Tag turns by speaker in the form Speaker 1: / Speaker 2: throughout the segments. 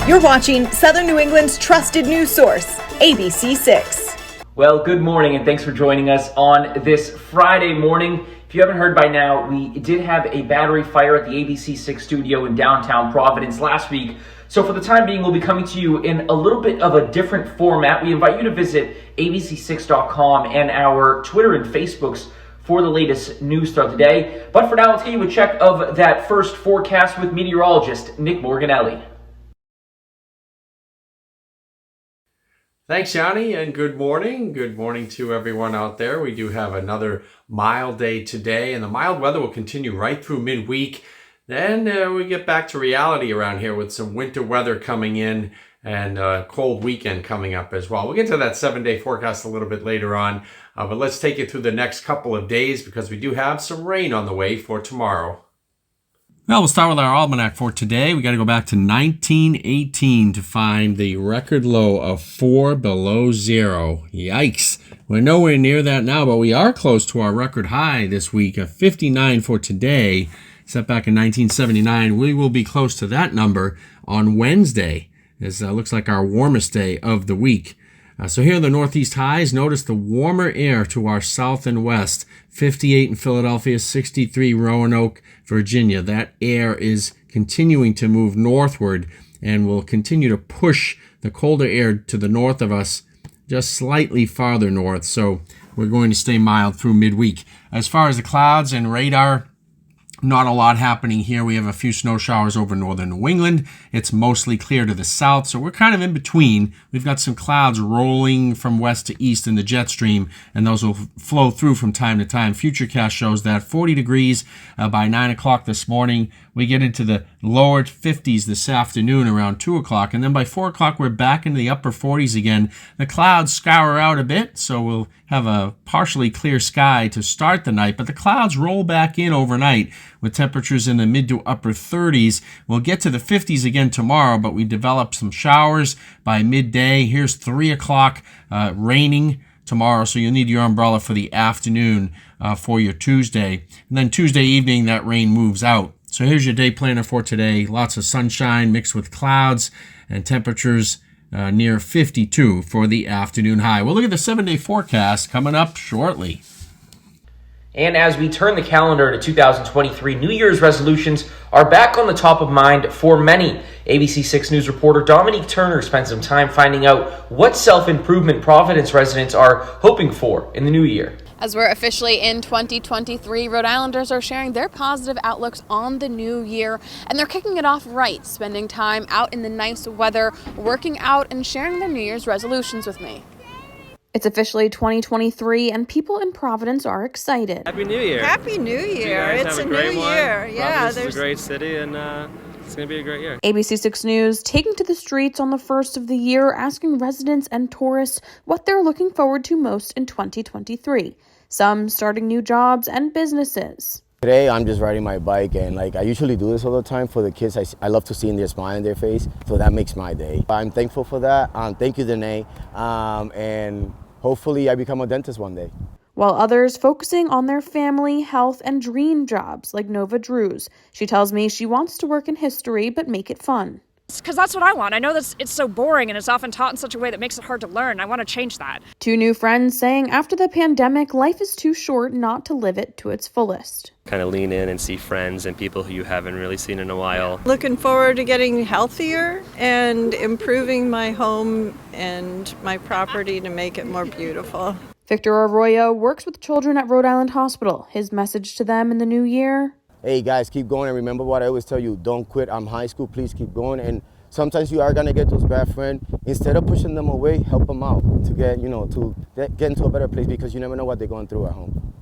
Speaker 1: You're watching Southern New England's trusted news source, ABC6.
Speaker 2: Well, good morning and thanks for joining us on this Friday morning. If you haven't heard by now, we did have a battery fire at the ABC6 studio in downtown Providence last week. So for the time being, we'll be coming to you in a little bit of a different format. We invite you to visit abc6.com and our Twitter and Facebooks for the latest news throughout the day. But for now, let's get you a check of that first forecast with meteorologist Nick Morganelli.
Speaker 3: Thanks, Yanni, and good morning. Good morning to everyone out there. We do have another mild day today, and the mild weather will continue right through midweek. Then we get back to reality around here with some winter weather coming in and a cold weekend coming up as well. We'll get to that 7-day forecast a little bit later on, but let's take you through the next couple of days because we do have some rain on the way for tomorrow. Well, we'll start with our almanac for today. We got to go back to 1918 to find the record low of 4 below zero. Yikes. We're nowhere near that now, but we are close to our record high this week of 59 for today. Set back in 1979. We will be close to that number on Wednesday. This looks like our warmest day of the week. So here are the northeast highs. Notice the warmer air to our south and west. 58 in Philadelphia, 63 Roanoke, Virginia. That air is continuing to move northward and will continue to push the colder air to the north of us just slightly farther north. So we're going to stay mild through midweek. As far as the clouds and radar, not a lot happening here. We have a few snow showers over northern New England. It's mostly clear to the south, so we're kind of in between. We've got some clouds rolling from west to east in the jet stream, and those will flow through from time to time. Futurecast shows that 40 degrees by 9 o'clock this morning. We get into the lower 50s this afternoon around 2 o'clock, and then by 4 o'clock we're back into the upper 40s again. The clouds scour out a bit, so we'll have a partially clear sky to start the night, but the clouds roll back in overnight with temperatures in the mid to upper 30s. We'll get to the 50s again tomorrow, but we develop some showers by midday. Here's 3 o'clock, raining tomorrow, so you'll need your umbrella for the afternoon for your Tuesday. And then Tuesday evening, that rain moves out. So here's your day planner for today. Lots of sunshine mixed with clouds and temperatures near 52 for the afternoon high. We'll look at the 7-day forecast coming up shortly.
Speaker 2: And as we turn the calendar to 2023, New Year's resolutions are back on the top of mind for many. ABC6 News reporter Dominique Turner spent some time finding out what self-improvement Providence residents are hoping for in the new year.
Speaker 4: As we're officially in 2023, Rhode Islanders are sharing their positive outlooks on the new year, and they're kicking it off right, spending time out in the nice weather, working out, and sharing their New Year's resolutions with me. It's officially 2023, and people in Providence are excited.
Speaker 5: Happy New Year.
Speaker 6: Happy New Year. It's a new year. Yeah,
Speaker 5: Providence is a great city, and it's going to be a great year.
Speaker 4: ABC6 News taking to the streets on the first of the year, asking residents and tourists what they're looking forward to most in 2023. Some starting new jobs and businesses.
Speaker 7: Today, I'm just riding my bike, and I usually do this all the time for the kids. I love to see their smile in their face, so that makes my day. I'm thankful for that. Thank you, Danae, and hopefully I become a dentist one day.
Speaker 4: While others focusing on their family, health, and dream jobs, like Nova Drews. She tells me she wants to work in history, but make it fun.
Speaker 8: Because that's what I want. I know that it's so boring and it's often taught in such a way that makes it hard to learn. I want to change that.
Speaker 4: Two new friends saying after the pandemic, life is too short not to live it to its fullest.
Speaker 5: Kind of lean in and see friends and people who you haven't really seen in a while.
Speaker 6: Looking forward to getting healthier and improving my home and my property to make it more beautiful.
Speaker 4: Victor Arroyo works with children at Rhode Island Hospital. His message to them in the new year:
Speaker 7: hey guys, keep going, and remember what I always tell you, don't quit. I'm high school, please keep going. And sometimes you are gonna get those bad friends. Instead of pushing them away, help them out to get into a better place, because you never know what they're going through at home.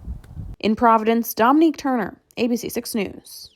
Speaker 4: In Providence, Dominique Turner, ABC6 News.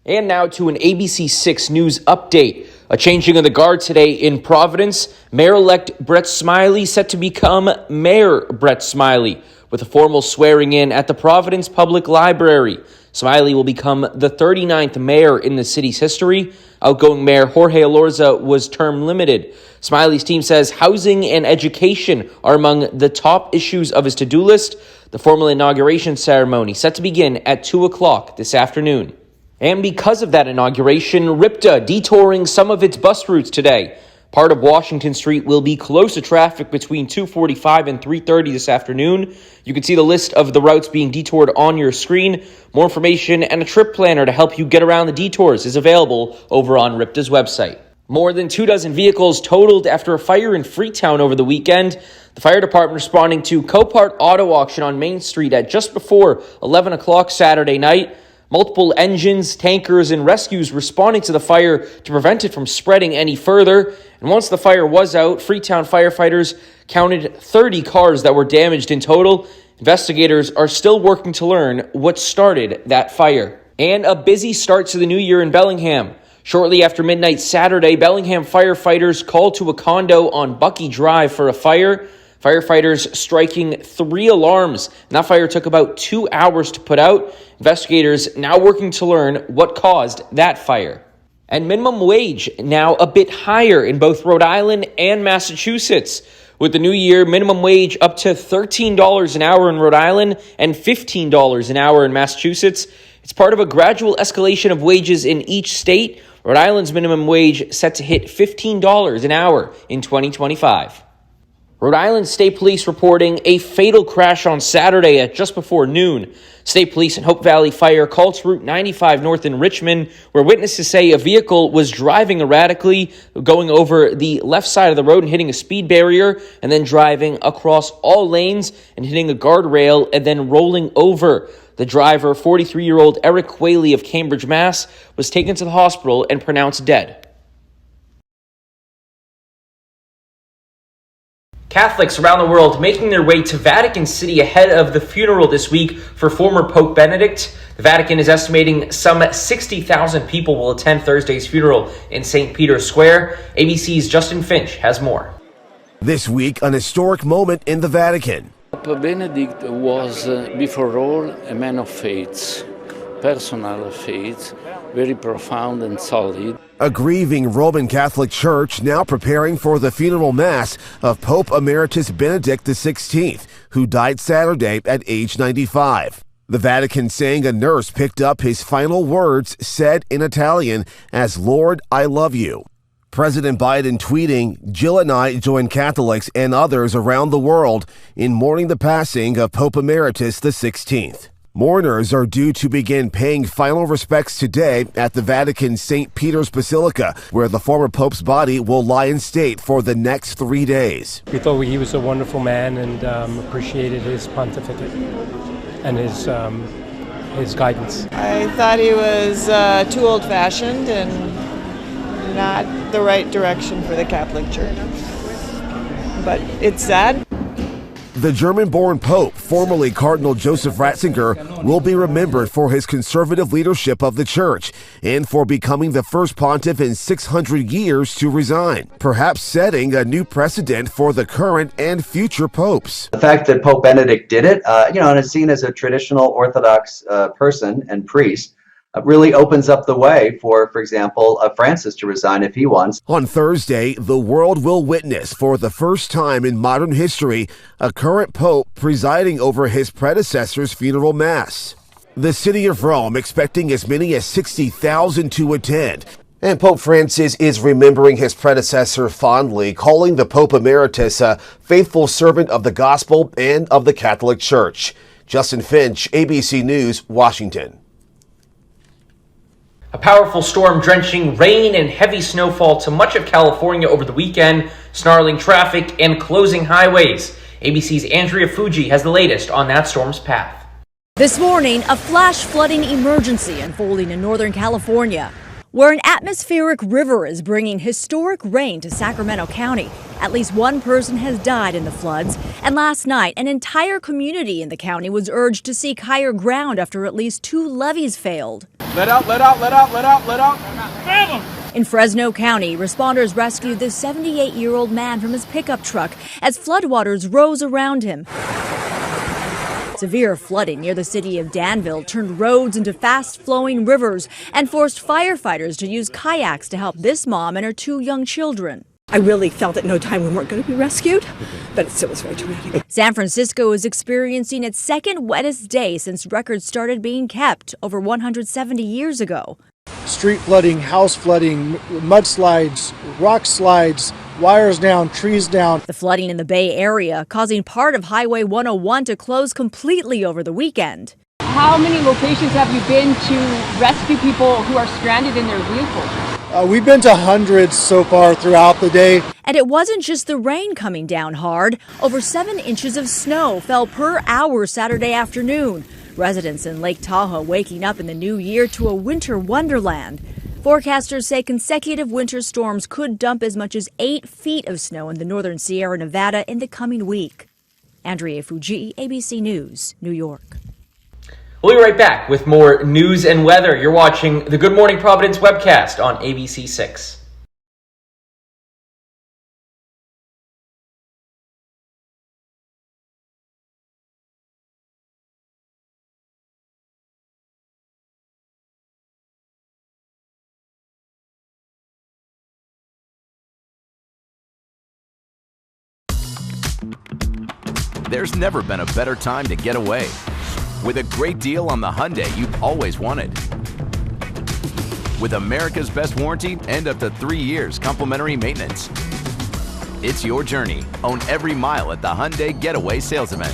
Speaker 2: And now to an ABC6 News update. A changing of the guard today in Providence. Mayor-elect Brett Smiley set to become Mayor Brett Smiley with a formal swearing in at the Providence Public Library. Smiley will become the 39th mayor in the city's history. Outgoing Mayor Jorge Elorza was term limited. Smiley's team says housing and education are among the top issues of his to-do list. The formal inauguration ceremony set to begin at 2 o'clock this afternoon. And because of that inauguration, RIPTA detouring some of its bus routes today. Part of Washington Street will be closed to traffic between 2:45 and 3:30 this afternoon. You can see the list of the routes being detoured on your screen. More information and a trip planner to help you get around the detours is available over on RIPTA's website. More than 24 vehicles totaled after a fire in Freetown over the weekend. The fire department responding to Copart Auto Auction on Main Street at just before 11 o'clock Saturday night. Multiple engines, tankers, and rescues responding to the fire to prevent it from spreading any further. And once the fire was out, Freetown firefighters counted 30 cars that were damaged in total. Investigators are still working to learn what started that fire. And a busy start to the new year in Bellingham. Shortly after midnight Saturday, Bellingham firefighters called to a condo on Bucky Drive for a fire. Firefighters striking 3 alarms. And that fire took about 2 hours to put out. Investigators now working to learn what caused that fire. And minimum wage now a bit higher in both Rhode Island and Massachusetts. With the new year, minimum wage up to $13 an hour in Rhode Island and $15 an hour in Massachusetts. It's part of a gradual escalation of wages in each state. Rhode Island's minimum wage set to hit $15 an hour in 2025. Rhode Island State Police reporting a fatal crash on Saturday at just before noon. State Police and Hope Valley Fire called to Route 95 north in Richmond, where witnesses say a vehicle was driving erratically, going over the left side of the road and hitting a speed barrier, and then driving across all lanes and hitting a guardrail and then rolling over. The driver, 43-year-old Eric Quayle of Cambridge, Mass., was taken to the hospital and pronounced dead. Catholics around the world making their way to Vatican City ahead of the funeral this week for former Pope Benedict. The Vatican is estimating some 60,000 people will attend Thursday's funeral in St. Peter's Square. ABC's Justin Finch has more.
Speaker 9: This week, an historic moment in the Vatican.
Speaker 10: Pope Benedict was, before all, a man of faith, personal faith, very profound and solid.
Speaker 9: A grieving Roman Catholic Church now preparing for the funeral mass of Pope Emeritus Benedict XVI, who died Saturday at age 95. The Vatican saying a nurse picked up his final words said in Italian as "Lord, I love you." President Biden tweeting, "Jill and I join Catholics and others around the world in mourning the passing of Pope Emeritus XVI." Mourners are due to begin paying final respects today at the Vatican's St. Peter's Basilica, where the former Pope's body will lie in state for the next 3 days.
Speaker 11: We thought he was a wonderful man and appreciated his pontificate and his guidance.
Speaker 6: I thought he was too old-fashioned and not the right direction for the Catholic Church. But it's sad.
Speaker 9: The German-born Pope, formerly Cardinal Joseph Ratzinger, will be remembered for his conservative leadership of the Church and for becoming the first pontiff in 600 years to resign, perhaps setting a new precedent for the current and future popes.
Speaker 12: The fact that Pope Benedict did it, and is seen as a traditional Orthodox person and priest, really opens up the way for example, Francis to resign if he wants.
Speaker 9: On Thursday, the world will witness, for the first time in modern history, a current pope presiding over his predecessor's funeral mass. The city of Rome expecting as many as 60,000 to attend. And Pope Francis is remembering his predecessor fondly, calling the Pope Emeritus a faithful servant of the gospel and of the Catholic Church. Justin Finch, ABC News, Washington.
Speaker 2: A powerful storm drenching rain and heavy snowfall to much of California over the weekend, snarling traffic and closing highways. ABC's Andrea Fuji has the latest on that storm's path.
Speaker 13: This morning, a flash flooding emergency unfolding in Northern California, where an atmospheric river is bringing historic rain to Sacramento County. At least one person has died in the floods, and last night, an entire community in the county was urged to seek higher ground after at least 2 levees failed.
Speaker 14: Let out, let out, let out, let out, let out.
Speaker 13: In Fresno County, responders rescued this 78-year-old man from his pickup truck as floodwaters rose around him. Severe flooding near the city of Danville turned roads into fast-flowing rivers and forced firefighters to use kayaks to help this mom and her 2 young children.
Speaker 15: I really felt at no time we weren't going to be rescued, but it still was very traumatic.
Speaker 13: San Francisco is experiencing its second wettest day since records started being kept over 170 years ago.
Speaker 16: Street flooding, house flooding, mudslides, rock slides, wires down, trees down.
Speaker 13: The flooding in the Bay Area causing part of Highway 101 to close completely over the weekend.
Speaker 17: How many locations have you been to rescue people who are stranded in their vehicles?
Speaker 16: We've been to hundreds so far throughout the day.
Speaker 13: And it wasn't just the rain coming down hard. Over 7 inches of snow fell per hour Saturday afternoon. Residents in Lake Tahoe waking up in the new year to a winter wonderland. Forecasters say consecutive winter storms could dump as much as 8 feet of snow in the northern Sierra Nevada in the coming week. Andrea Fuji, ABC News, New York.
Speaker 2: We'll be right back with more news and weather. You're watching the Good Morning Providence webcast on ABC 6.
Speaker 18: There's never been a better time to get away. With a great deal on the Hyundai you've always wanted. With America's best warranty and up to 3 years complimentary maintenance. It's your journey. Own every mile at the Hyundai Getaway Sales Event.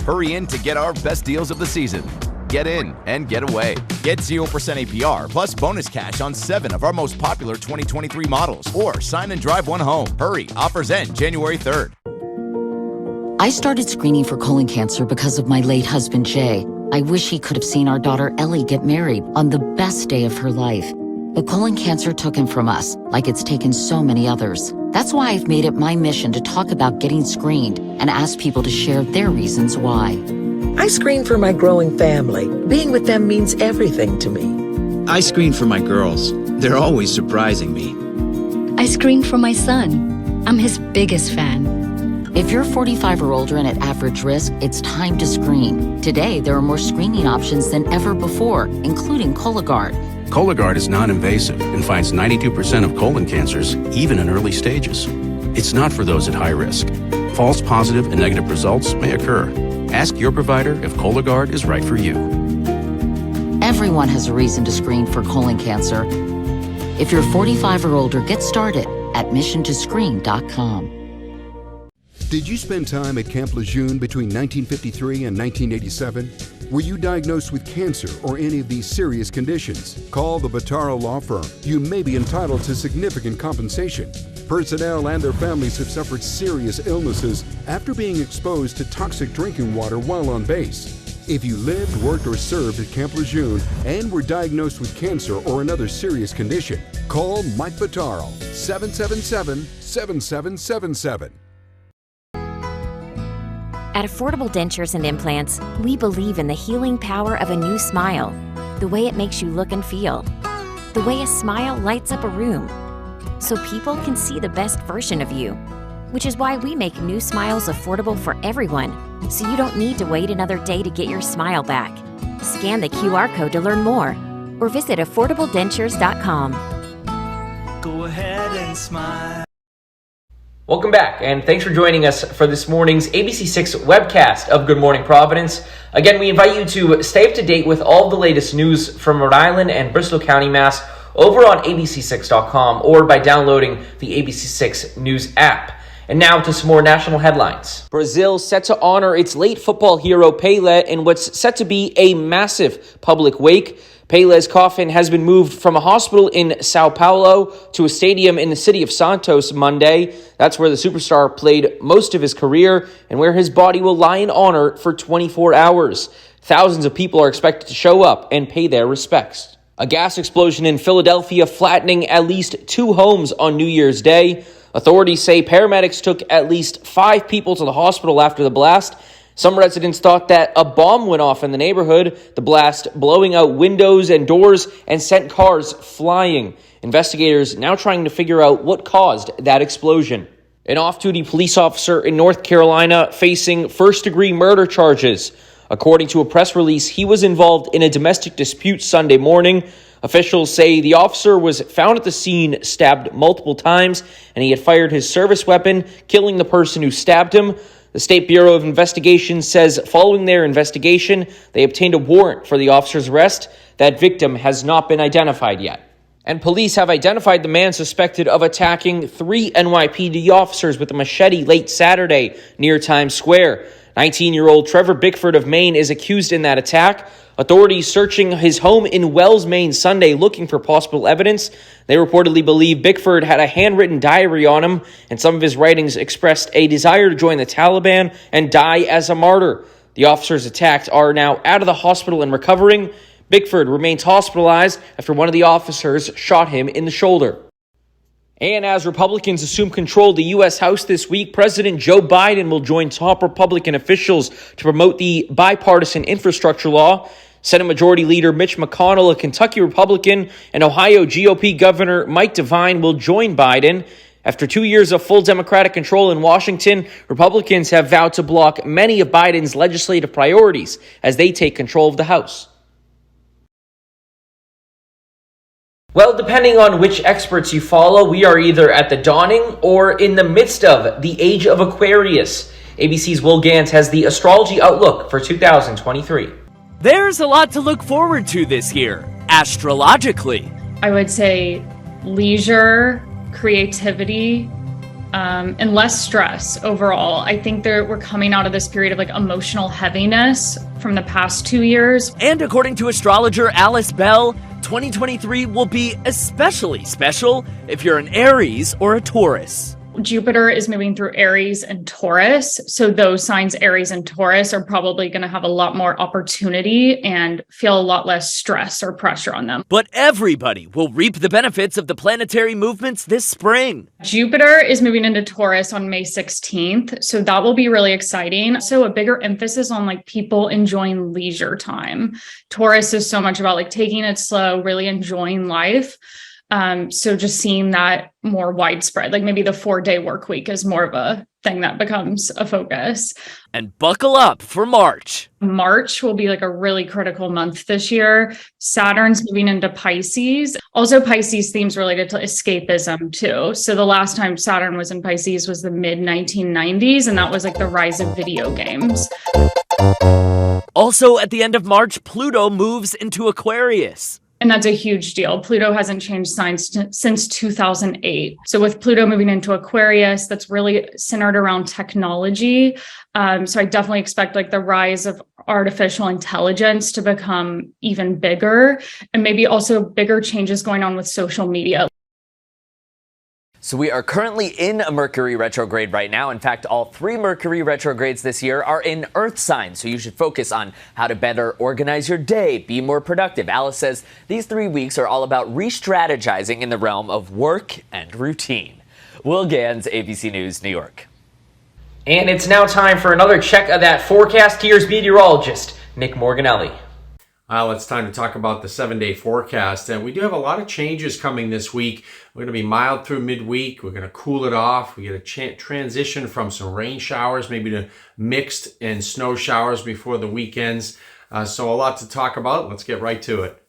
Speaker 18: Hurry in to get our best deals of the season. Get in and get away.
Speaker 19: Get 0% APR plus bonus cash on 7 of our most popular 2023 models. Or sign and drive one home. Hurry, offers end January 3rd.
Speaker 20: I started screening for colon cancer because of my late husband, Jay. I wish he could have seen our daughter, Ellie, get married on the best day of her life. But colon cancer took him from us, like it's taken so many others. That's why I've made it my mission to talk about getting screened and ask people to share their reasons why.
Speaker 21: I screen for my growing family. Being with them means everything to me.
Speaker 22: I screen for my girls. They're always surprising me.
Speaker 23: I screen for my son. I'm his biggest fan.
Speaker 20: If you're 45 or older and at average risk, it's time to screen. Today, there are more screening options than ever before, including Cologuard.
Speaker 24: Cologuard is non-invasive and finds 92% of colon cancers, even in early stages. It's not for those at high risk. False positive and negative results may occur. Ask your provider if Cologuard is right for you.
Speaker 20: Everyone has a reason to screen for colon cancer. If you're 45 or older, get started at missiontoscreen.com.
Speaker 25: Did you spend time at Camp Lejeune between 1953 and 1987? Were you diagnosed with cancer or any of these serious conditions? Call the Bottaro Law Firm. You may be entitled to significant compensation. Personnel and their families have suffered serious illnesses after being exposed to toxic drinking water while on base. If you lived, worked, or served at Camp Lejeune and were diagnosed with cancer or another serious condition, call Mike Bottaro, 777-7777.
Speaker 26: At Affordable Dentures and Implants, we believe in the healing power of a new smile, the way it makes you look and feel, the way a smile lights up a room, so people can see the best version of you, which is why we make new smiles affordable for everyone, so you don't need to wait another day to get your smile back. Scan the QR code to learn more, or visit affordabledentures.com.
Speaker 27: Go ahead and smile.
Speaker 2: Welcome back, and thanks for joining us for this morning's ABC6 webcast of Good Morning Providence. Again, we invite you to stay up to date with all the latest news from Rhode Island and Bristol County, Mass. over on abc6.com or by downloading the ABC6 News app. And now to some more national headlines. Brazil set to honor its late football hero Pelé in what's set to be a massive public wake. Pelé's coffin has been moved from a hospital in Sao Paulo to a stadium in the city of Santos Monday. That's where the superstar played most of his career and where his body will lie in honor for 24 hours. Thousands of people are expected to show up and pay their respects. A gas explosion in Philadelphia flattening at least 2 homes on New Year's Day. Authorities say paramedics took at least 5 people to the hospital after the blast. Some residents thought that a bomb went off in the neighborhood, the blast blowing out windows and doors and sent cars flying. Investigators now trying to figure out what caused that explosion. An off-duty police officer in North Carolina facing first-degree murder charges. According to a press release, he was involved in a domestic dispute Sunday morning. Officials say the officer was found at the scene stabbed multiple times, and he had fired his service weapon, killing the person who stabbed him. The State Bureau of Investigation says following their investigation, they obtained a warrant for the officer's arrest. That victim has not been identified yet. And police have identified the man suspected of attacking 3 NYPD officers with a machete late Saturday near Times Square. 19-year-old Trevor Bickford of Maine is accused in that attack. Authorities searching his home in Wells, Maine Sunday looking for possible evidence. They reportedly believe Bickford had a handwritten diary on him, and some of his writings expressed a desire to join the Taliban and die as a martyr. The officers attacked are now out of the hospital and recovering. Bickford remains hospitalized after one of the officers shot him in the shoulder. And as Republicans assume control of the U.S. House this week, President Joe Biden will join top Republican officials to promote the bipartisan infrastructure law. Senate Majority Leader Mitch McConnell, a Kentucky Republican, and Ohio GOP Governor Mike DeWine will join Biden. After 2 years of full Democratic control in Washington, Republicans have vowed to block many of Biden's legislative priorities as they take control of the House. Well, depending on which experts you follow, we are either at the dawning or in the midst of the age of Aquarius. ABC's Will Gans has the astrology outlook for 2023.
Speaker 1: There's a lot to look forward to this year, astrologically.
Speaker 3: I would say leisure, creativity, and less stress overall. I think we're coming out of this period of emotional heaviness from the past 2 years.
Speaker 1: And according to astrologer Alice Bell, 2023 will be especially special if you're an Aries or a Taurus.
Speaker 3: Jupiter is moving through Aries and Taurus. So those signs, Aries and Taurus, are probably going to have a lot more opportunity and feel a lot less stress or pressure on them.
Speaker 1: But everybody will reap the benefits of the planetary movements this spring.
Speaker 3: Jupiter is moving into Taurus on May 16th. So that will be really exciting. So a bigger emphasis on people enjoying leisure time. Taurus is so much about taking it slow, really enjoying life. So just seeing that more widespread, maybe the 4-day work week is more of a thing that becomes a focus.
Speaker 1: And buckle up for March.
Speaker 3: March will be a really critical month this year. Saturn's moving into Pisces. Also Pisces themes related to escapism too. So the last time Saturn was in Pisces was the mid 1990s, and that was the rise of video games.
Speaker 1: Also at the end of March, Pluto moves into Aquarius.
Speaker 3: And that's a huge deal. Pluto hasn't changed signs since 2008. So with Pluto moving into Aquarius, that's really centered around technology. So I definitely expect the rise of artificial intelligence to become even bigger, and maybe also bigger changes going on with social media.
Speaker 1: So we are currently in a Mercury retrograde right now. In fact, all 3 Mercury retrogrades this year are in Earth signs. So you should focus on how to better organize your day, be more productive. Alice says these 3 weeks are all about re-strategizing in the realm of work and routine. Will Gans, ABC News, New York.
Speaker 2: And it's now time for another check of that forecast. Here's meteorologist Nick Morganelli.
Speaker 4: Well, it's time to talk about the 7-day forecast. And we do have a lot of changes coming this week. We're going to be mild through midweek. We're going to cool it off. We get a transition from some rain showers, maybe to mixed and snow showers before the weekends. So a lot to talk about. Let's get right to it.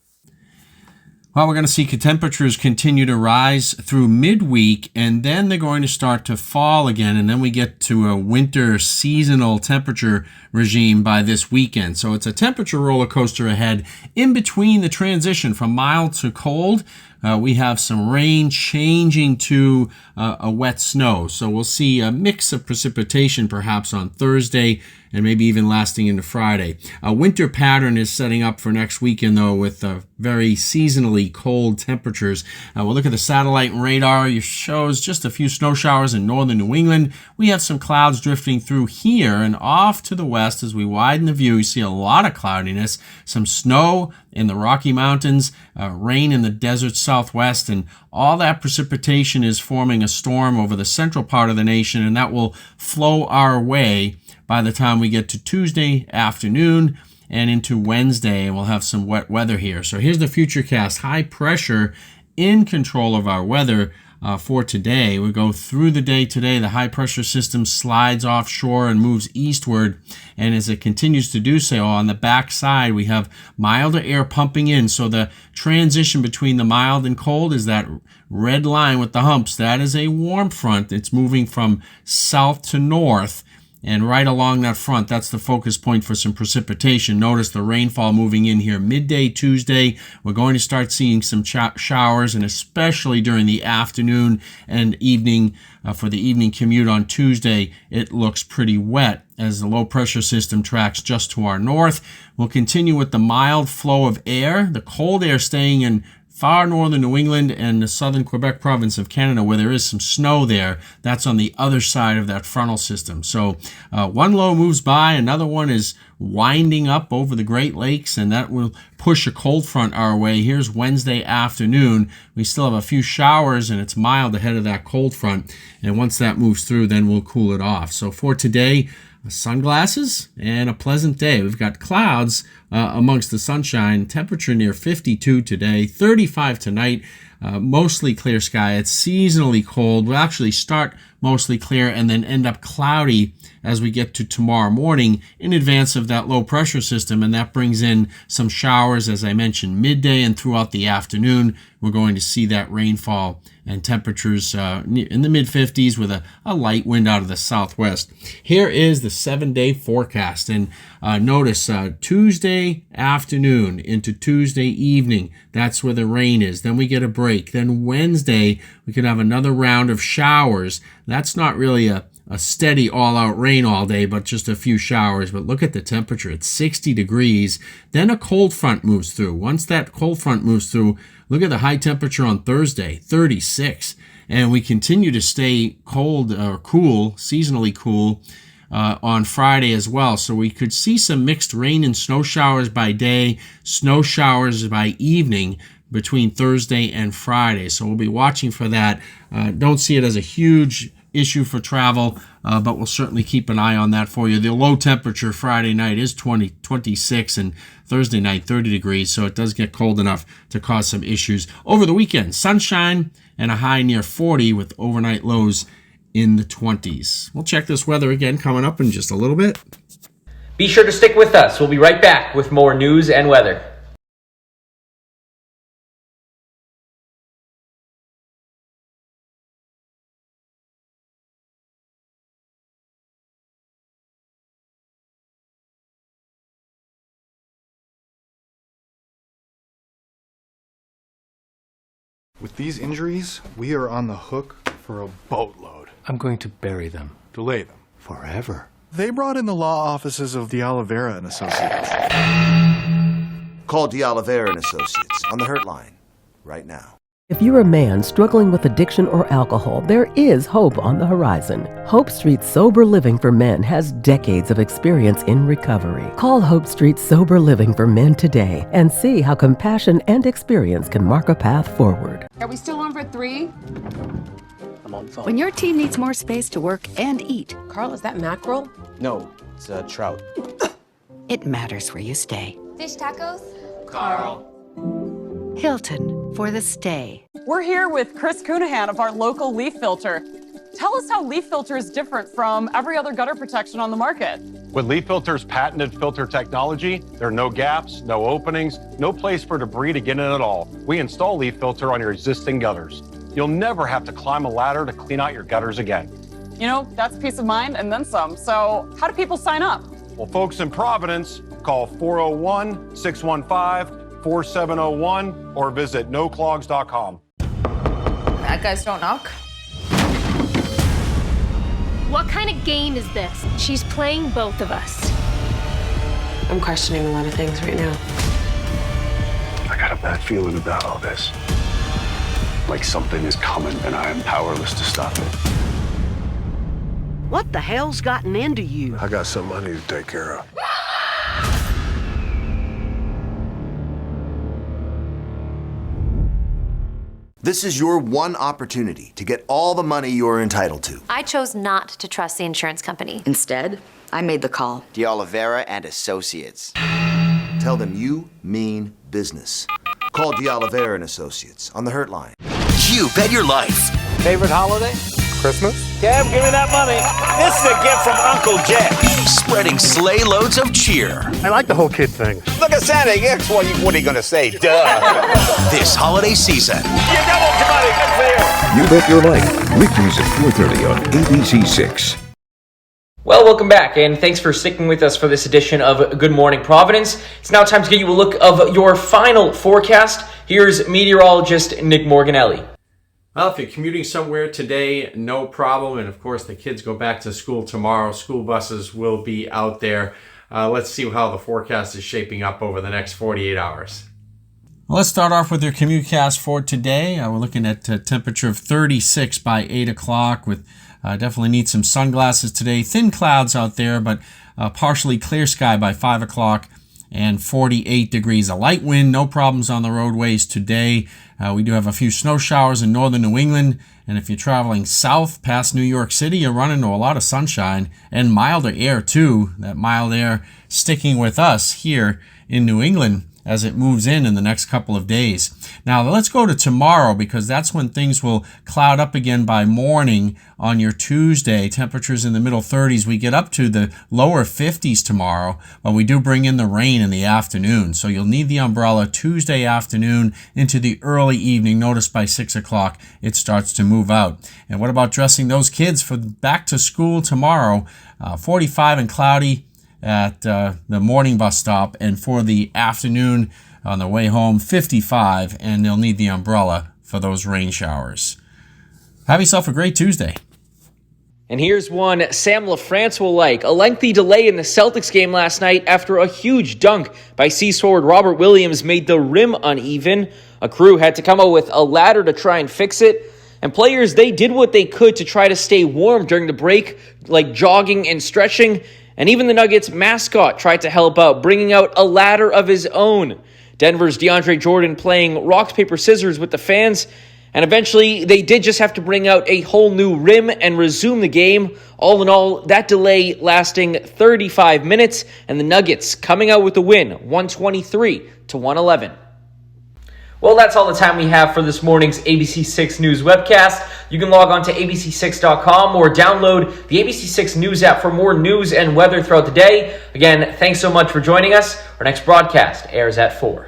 Speaker 4: Well, we're going to see temperatures continue to rise through midweek, and then they're going to start to fall again, and then we get to a winter seasonal temperature regime by this weekend. So it's a temperature roller coaster ahead. In between the transition from mild to cold, we have some rain changing to a wet snow. So we'll see a mix of precipitation perhaps on Thursday and maybe even lasting into Friday. A winter pattern is setting up for next weekend, though, with very seasonally cold temperatures. We'll look at the satellite and radar. It shows just a few snow showers in northern New England. We have some clouds drifting through here, and off to the west as we widen the view, you see a lot of cloudiness, some snow in the Rocky Mountains, rain in the desert southwest, and all that precipitation is forming a storm over the central part of the nation, and that will flow our way by the time we get to Tuesday afternoon and into Wednesday, and we'll have some wet weather here. So here's the Futurecast. High pressure in control of our weather. for today. We go through the day today. The high pressure system slides offshore and moves eastward. And as it continues to do so, on the back side, we have milder air pumping in. So the transition between the mild and cold is that red line with the humps. That is a warm front. It's moving from south to north. And right along that front, that's the focus point for some precipitation. Notice the rainfall moving in here midday Tuesday. We're going to start seeing some showers, and especially during the afternoon and evening for the evening commute on Tuesday, it looks pretty wet as the low pressure system tracks just to our north. We'll continue with the mild flow of air, the cold air staying in far northern New England and the southern Quebec province of Canada, where there is some snow there. That's on the other side of that frontal system. So one low moves by, another one is winding up over the Great Lakes, and that will push a cold front our way. Here's Wednesday afternoon. We still have a few showers, and it's mild ahead of that cold front. And once that moves through, then we'll cool it off. So for today, sunglasses and a pleasant day. We've got clouds amongst the sunshine. Temperature near 52 today, 35 tonight. Mostly clear sky. It's seasonally cold. We'll actually start mostly clear and then end up cloudy as we get to tomorrow morning in advance of that low pressure system, and that brings in some showers, as I mentioned, midday and throughout the afternoon. We're going to see that rainfall and temperatures in the mid-50s with a light wind out of the southwest. Here is the 7-day forecast, and notice Tuesday afternoon into Tuesday evening, that's where the rain is. Then we get a break. Then Wednesday, we could have another round of showers. That's not really a steady all-out rain all day, but just a few showers. But look at the temperature. It's 60 degrees. Then a cold front moves through. Once that cold front moves through, look at the high temperature on Thursday, 36. And we continue to stay cold or cool, seasonally cool, on Friday as well. So we could see some mixed rain and snow showers by day, snow showers by evening between Thursday and Friday. So we'll be watching for that. Don't see it as a huge issue for travel, but we'll certainly keep an eye on that for you. The low temperature Friday night is 26, and Thursday night 30 degrees, so it does get cold enough to cause some issues. Over the weekend, sunshine and a high near 40 with overnight lows in the 20s. We'll check this weather again coming up in just a little bit.
Speaker 2: Be sure to stick with us. We'll be right back with more news and weather.
Speaker 5: With these injuries, we are on the hook for a boatload.
Speaker 6: I'm going to bury them.
Speaker 5: Delay them.
Speaker 6: Forever.
Speaker 5: They brought in the law offices of De Oliveira and Associates.
Speaker 7: Call De Oliveira and Associates on the Hurt Line right now.
Speaker 21: If you're a man struggling with addiction or alcohol, there is hope on the horizon. Hope Street Sober Living for Men has decades of experience in recovery. Call Hope Street Sober Living for Men today and see how compassion and experience can mark a path forward.
Speaker 17: Are we still on for 3?
Speaker 21: I'm on the phone.
Speaker 23: When your team needs more space to work and eat,
Speaker 15: Carl, is that mackerel?
Speaker 22: No, it's trout.
Speaker 23: it matters where you stay.
Speaker 8: Fish tacos?
Speaker 17: Carl.
Speaker 23: Hilton for the stay.
Speaker 17: We're here with Chris Cunahan of our local leaf filter. Tell us how leaf filter is different from every other gutter protection on the market.
Speaker 10: With Leaf Filter's patented filter technology, there are no gaps, no openings, no place for debris to get in at all. We install Leaf Filter on your existing gutters. You'll never have to climb a ladder to clean out your gutters again.
Speaker 17: You know, that's peace of mind and then some. So how do people sign up?
Speaker 10: Well, folks in Providence, call 401-615-4701 or visit noclogs.com.
Speaker 11: Bad guys don't knock.
Speaker 12: What kind of game is this? She's playing both of us.
Speaker 15: I'm questioning a lot of things right now.
Speaker 28: I got a bad feeling about all this. Like something is coming and I am powerless to stop it.
Speaker 21: What the hell's gotten into you?
Speaker 28: I got something I need to take care of.
Speaker 7: This is your one opportunity to get all the money you're entitled to.
Speaker 26: I chose not to trust the insurance company.
Speaker 29: Instead, I made the call.
Speaker 7: De Oliveira and Associates. Tell them you mean business. Call De Oliveira and Associates on the Hurt Line.
Speaker 30: You bet your life.
Speaker 8: Favorite holiday?
Speaker 5: Christmas?
Speaker 8: Kev, give me that money. This is a gift from Uncle Jeff.
Speaker 9: Spreading sleigh loads of cheer.
Speaker 5: I like the whole kid thing.
Speaker 8: Look at Santa. Yes, what are you going to say? Duh.
Speaker 9: This holiday season.
Speaker 8: You doubled your money. Good for you.
Speaker 13: You Bet Your Life. Weekdays at 4:30 on ABC6.
Speaker 2: Well, welcome back, and thanks for sticking with us for this edition of Good Morning Providence. It's now time to get you a look of your final forecast. Here's meteorologist Nick Morganelli.
Speaker 4: Well, if you're commuting somewhere today, no problem. And of course, the kids go back to school tomorrow. School buses will be out there. Let's see how the forecast is shaping up over the next 48 hours. Well, let's start off with your commutecast for today. We're looking at a temperature of 36 by 8 o'clock with definitely need some sunglasses today. Thin clouds out there, but partially clear sky by 5 o'clock and 48 degrees. A light wind, no problems on the roadways today. We do have a few snow showers in northern New England, and if you're traveling south past New York City, you're running into a lot of sunshine and milder air too. That mild air sticking with us here in New England as it moves in the next couple of days. Now let's go to tomorrow, because that's when things will cloud up again by morning on your Tuesday. Temperatures in the middle 30s. We get up to the lower 50s tomorrow, but we do bring in the rain in the afternoon. So you'll need the umbrella Tuesday afternoon into the early evening. Notice by 6 o'clock it starts to move out. And what about dressing those kids for back to school tomorrow? 45 and cloudy at the morning bus stop, and for the afternoon on the way home, 55, and they'll need the umbrella for those rain showers. Have yourself a great Tuesday.
Speaker 2: And here's one Sam LaFrance will like. A lengthy delay in the Celtics game last night after a huge dunk by C's forward Robert Williams made the rim uneven. A crew had to come up with a ladder to try and fix it. And players, they did what they could to try to stay warm during the break, like jogging and stretching. And even the Nuggets mascot tried to help out, bringing out a ladder of his own. Denver's DeAndre Jordan playing rock, paper, scissors with the fans. And eventually, they did just have to bring out a whole new rim and resume the game. All in all, that delay lasting 35 minutes. And the Nuggets coming out with the win, 123-111. Well, that's all the time we have for this morning's ABC6 News webcast. You can log on to abc6.com or download the ABC6 News app for more news and weather throughout the day. Again, thanks so much for joining us. Our next broadcast airs at 4.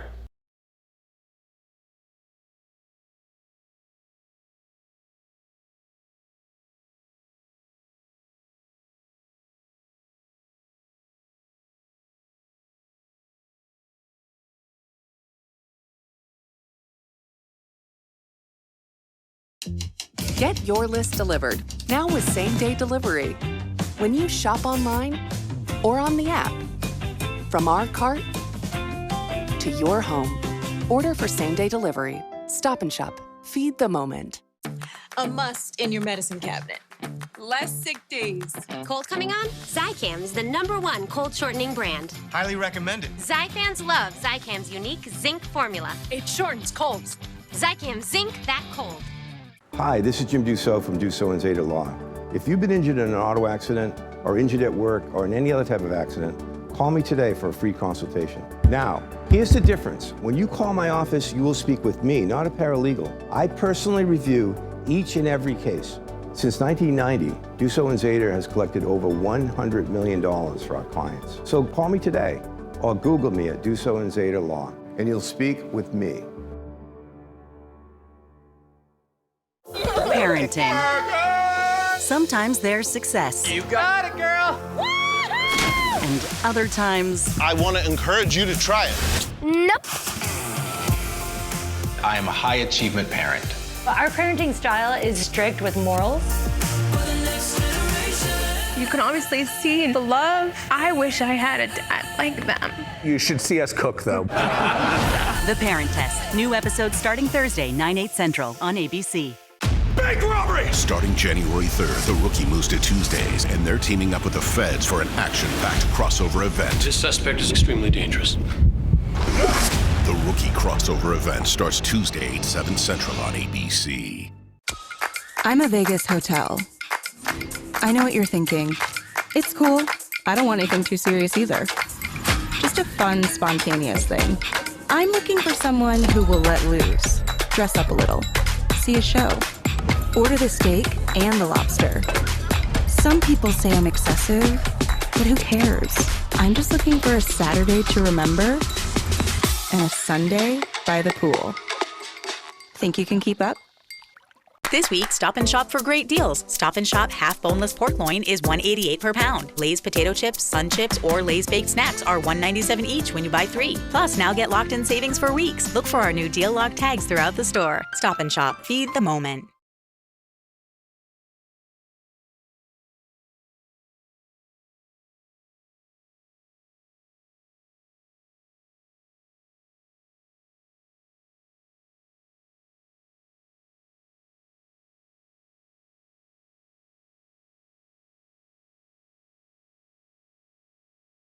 Speaker 14: Get your list delivered now with same-day delivery. When you shop online or on the app, from our cart to your home, order for same-day delivery. Stop and Shop. Feed the moment.
Speaker 16: A must in your medicine cabinet. Less sick days.
Speaker 12: Cold coming on? Zicam is the #1 cold shortening brand.
Speaker 18: Highly recommended.
Speaker 12: Zyfans love Zicam's unique zinc formula.
Speaker 16: It shortens colds.
Speaker 12: Zicam Zinc That Cold.
Speaker 19: Hi, this is Jim Dussault from Dussault and Zeta Law. If you've been injured in an auto accident or injured at work or in any other type of accident, call me today for a free consultation. Now, here's the difference. When you call my office, you will speak with me, not a paralegal. I personally review each and every case. Since 1990, Dussault and Zeta has collected over $100 million for our clients. So call me today or Google me at Dussault and Zeta Law, and you'll speak with me.
Speaker 20: Parenting. Sometimes there's success.
Speaker 18: You got it, girl!
Speaker 20: And other times...
Speaker 18: I want to encourage you to try it.
Speaker 12: Nope.
Speaker 18: I am a high achievement parent.
Speaker 24: Our parenting style is strict with morals.
Speaker 30: You can obviously see the love. I wish I had a dad like them.
Speaker 18: You should see us cook, though.
Speaker 20: The Parent Test. New episodes starting Thursday, 9/8 Central on ABC.
Speaker 18: Bank robbery!
Speaker 9: Starting January 3rd, The Rookie moves to Tuesdays, and they're teaming up with the feds for an action-packed crossover event.
Speaker 31: This suspect is extremely dangerous.
Speaker 9: The Rookie crossover event starts Tuesday, 8/7 Central on ABC.
Speaker 32: I'm a Vegas hotel. I know what you're thinking. It's cool. I don't want anything too serious either. Just a fun, spontaneous thing. I'm looking for someone who will let loose, dress up a little, see a show. Order the steak and the lobster. Some people say I'm excessive, but who cares? I'm just looking for a Saturday to remember and a Sunday by the pool. Think you can keep up?
Speaker 20: This week, Stop & Shop for great deals. Stop & Shop half boneless pork loin is $1.88 per pound. Lay's potato chips, Sun Chips, or Lay's baked snacks are $1.97 each when you buy 3. Plus, now get locked-in savings for weeks. Look for our new deal lock tags throughout the store. Stop & Shop. Feed the moment.